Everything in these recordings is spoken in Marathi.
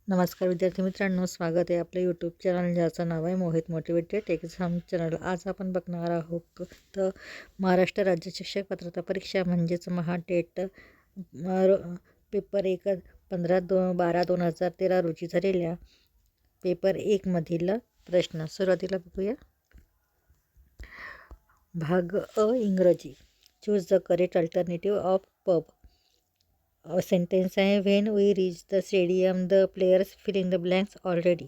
नमस्कार विद्यार्थी मित्रांनो, स्वागत आहे आपल्या यूट्यूब चॅनल ज्याचं नाव आहे मोहित मोटिवेटेड एक्झाम चॅनल. आज आपण बघणार आहोत तर महाराष्ट्र राज्य शिक्षक पात्रता परीक्षा म्हणजेच महाटेट पेपर 1 15/12/2013 रोजी झालेल्या पेपर 1मधील प्रश्न. सुरुवातीला बघूया. भाग अ इंग्रजी. Choose the correct alternative of पब. सेंटेन्स आहे when we reach the stadium the players fill in the blanks already.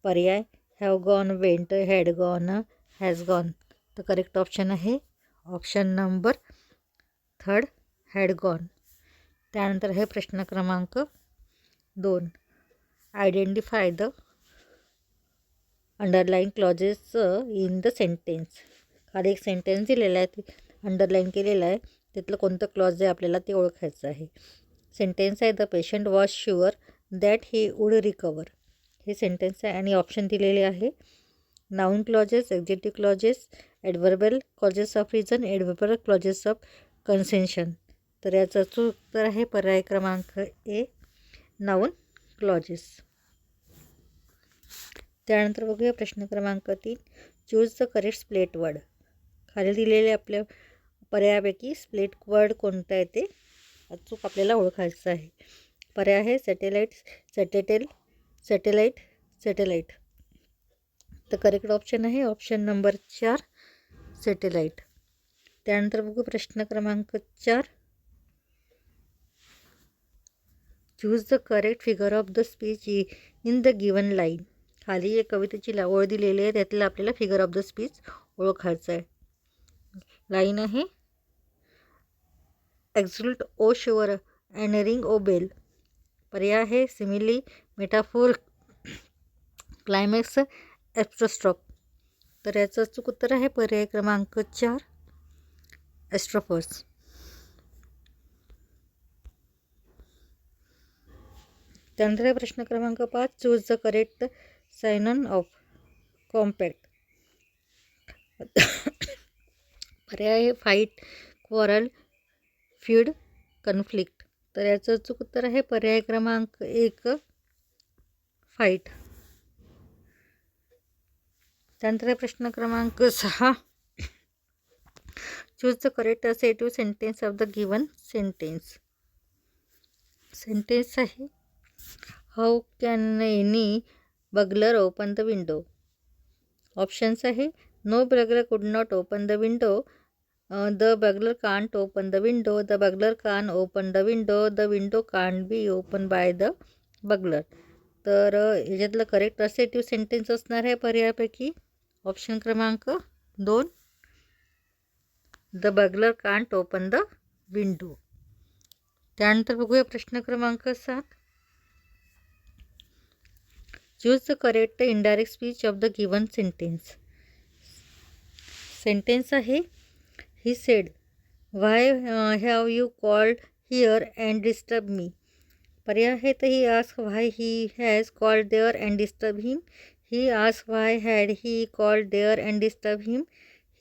पर्याय have gone, went, had gone, has gone. तर करेक्ट ऑप्शन आहे ऑप्शन नंबर 3 हॅड गॉन. त्यानंतर आहे प्रश्न क्रमांक 2. Identify the underline clauses in the sentence. खाली एक सेंटेन्स दिलेला आहे, ते अंडरलाईन केलेलं आहे, त्यातलं कोणतं क्लॉज आहे आपल्याला ते ओळखायचं आहे. सेंटेन्स आहे the patient was sure that he would recover. हे सेंटेन्स आहे आणि ऑप्शन दिलेले आहे noun clauses, adjective clauses, adverbial clauses of reason, adverbial clauses of concession. तर याचं उत्तर आहे पर्याय क्रमांक ए, नाऊन क्लॉजेस. त्यानंतर बघूया प्रश्न क्रमांक 3. Choose the correct split word. खाली दिलेले आपल्या पर्यायापैकी स्प्लिट वर्ड कोणतं आहे ते अचूक आपल्याला ओळखायचं आहे. पर्याय आहे सॅटेलाईट, सॅटेटेल, सॅटेलाईट, सॅटेलाईट. तर करेक्ट ऑप्शन आहे ऑप्शन नंबर 4 सॅटेलाईट. त्यानंतर बघू प्रश्न क्रमांक 4. Choose the correct figure of the speech in the given line. खाली एक कवितेची ओळ दिलेली आहे, त्यातलं आपल्याला फिगर ऑफ द स्पीच ओळखायचं आहे. लाईन आहे exult O sure and ring O bell. पर्याय आहे सिमिली, मेटाफोर, क्लायमॅक्स, ॲस्ट्रोस्ट्रॉफ. तर याचं अचूक उत्तर आहे पर्याय क्रमांक 4 ॲस्ट्रोफर्स. त्यानंतर प्रश्न क्रमांक 5. Choose the correct synonym of compact. पर्याय आहे फाईट, क्वॉरल, फ्यूड, कन्फ्लिक्ट. तर याचं अचूक उत्तर आहे पर्याय क्रमांक 1 फाईट. त्यानंतर प्रश्न क्रमांक 6. Choose the correct assertive sentence of the given sentence. Sentence आहे how can any burglar open the window. Options आहे no burglar could not open the window, the burglar can't open the window, the burglar can open the window, the window can't be open by the burglar. तर याच्यातलं करेक्ट असेटिव्ह सेंटेन्स असणार आहे पर्यायापैकी ऑप्शन क्रमांक 2 the burglar can't open the window. त्यानंतर बघूया प्रश्न क्रमांक 7. Choose the correct indirect speech of the given sentence. Sentence आहे he said why have you called here and disturb me. पर्याय आहे तर he ask why he has called there and disturb him, he ask why had he called there and disturb him,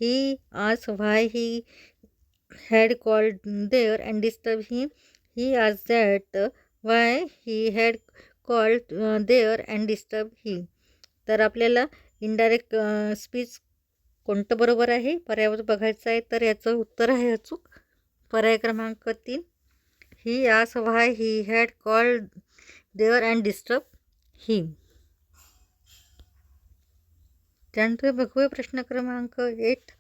he ask why he had called there and disturb him, he ask that why he had called there and disturb him. तर आपल्याला इनडायरेक्ट स्पीच कोणतं बरोबर आहे पर्यायावर बघायचं आहे. तर याचं उत्तर आहे अचूक पर्याय क्रमांक 3 he ask why he had called there and disturb him. त्यानंतर बघूया प्रश्न क्रमांक 8.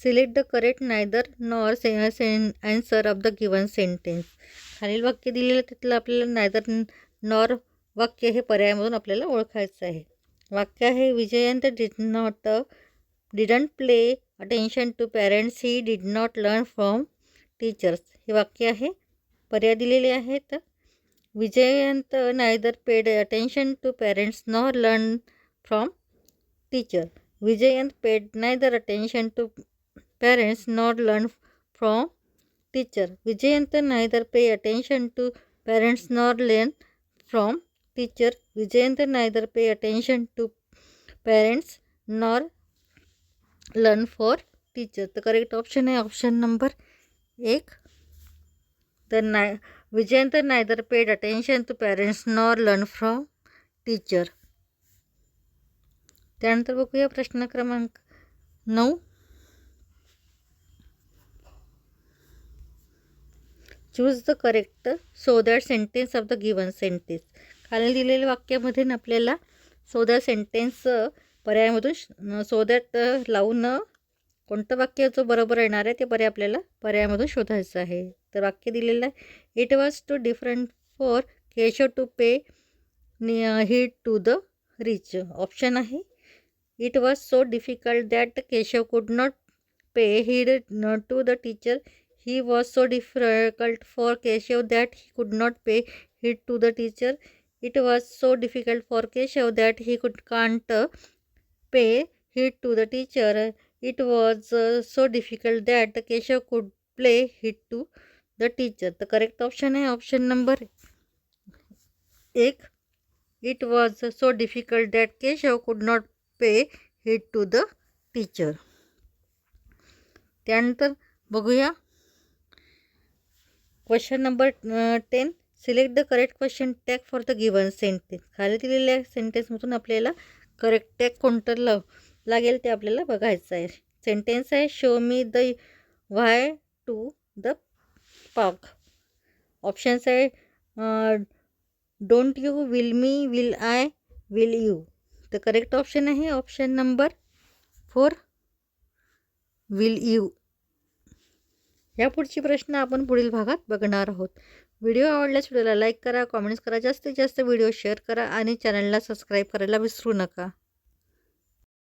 Select the correct neither nor answer of the given sentence. खालील वाक्य दिलेलं त्यातलं आपल्याला नायदर नॉर वाक्य हे पर्यायामधून आपल्याला ओळखायचं आहे. वाक्य आहे Vijayant didn't play attention to parents, he did not learn from teachers. हे वाक्य आहे. पर्याय दिलेले आहेत Vijayant neither paid attention to parents nor learn from teacher. Vijayant paid neither attention to parents not learn from teacher. Vijayant neither pay attention to parents nor learn from teacher. Vijayant neither pay attention to parents nor learn for teacher. The correct option is option number 1 the Vijayant neither paid attention to parents nor learn from teacher. त्यानंतर बघूया प्रश्न क्रमांक 9. Choose the correct so that sentence of the given sentence. खाली दिलेल्या वाक्यामध्ये आपल्याला सो दॅट सेंटेन्स पर्यायामधून सो दॅट लावून कोणतं वाक्य जो बरोबर येणार आहे ते पर्याय आपल्याला पर्यायामधून शोधायचं आहे. तर वाक्य दिलेलं आहे, it was too different for Keshav to pay heed to the rich. Option आहे, it was so difficult that Keshav could not pay heed to the teacher. He was so difficult for Keshav that he could not pay heed to the teacher. It was so difficult for Keshav that he can't pay heed to the teacher. It was so difficult that Keshav could play heed to the teacher. The correct option है option number 1. It was so difficult that Keshav could not pay heed to the teacher. त्यानंतर बघूया question number 10. Select the correct question tag for the given sentence. खाली दिलेल्या सेंटेन्समधून आपल्याला करेक्ट टॅग कोणतं लागेल ते आपल्याला बघायचं आहे. सेंटेन्स आहे, show me the why to the park. Options आहे, don't you, will me, will I, will you. तर करेक्ट ऑप्शन आहे ऑप्शन नंबर 4, विल यू. या पुढची प्रश्न आपण पुढील भागात बघणार आहोत. व्हिडिओ आवडल्यास व्हिडिओला लाईक करा, कमेंट्स करा, जास्तीत जास्त व्हिडिओ शेअर करा आणि चॅनलला सबस्क्राईब करायला विसरू नका.